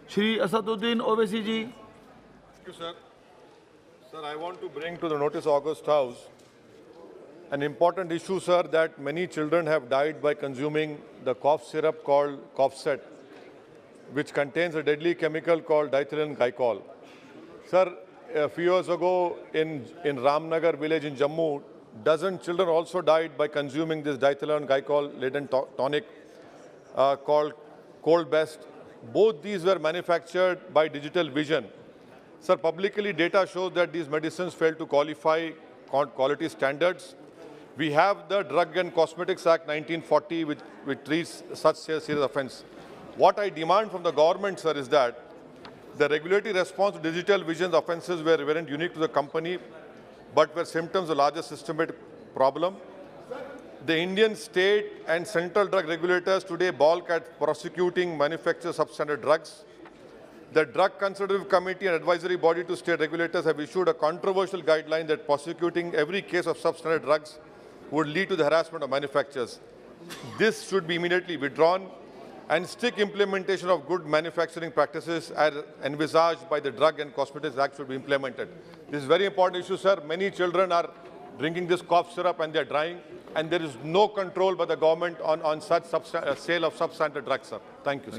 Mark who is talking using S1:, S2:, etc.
S1: Shri Asaduddin Owaisi ji.
S2: Thank you, sir. Sir, I want to bring to the notice of August House an important issue, sir, that many children have died by consuming the cough syrup called conversant, which contains a deadly chemical called diethylene glycol. Sir, a few years ago in Ramnagar village in Jammu, dozen children also died by consuming this diethylene glycol-laden tonic called Cold Best. Both these were manufactured by Digital Vision. Sir, publicly data shows that these medicines fail to qualify quality standards. We have the Drug and Cosmetics Act 1940, which treats such a serious offence. What I demand from the government, sir, is that the regulatory response to Digital Vision's offences weren't unique to the company, but were symptoms of a larger systematic problem. The Indian state and central drug regulators today balk at prosecuting manufacturers of substandard drugs. The Drug Consultative Committee and Advisory Body to state regulators have issued a controversial guideline that prosecuting every case of substandard drugs would lead to the harassment of manufacturers. This should be immediately withdrawn, and strict implementation of good manufacturing practices as envisaged by the Drug and Cosmetics Act should be implemented. This is a very important issue, sir. Many children are drinking this cough syrup and they are dying, and there is no control by the government on such sale of substandard drugs, sir. Thank you, sir.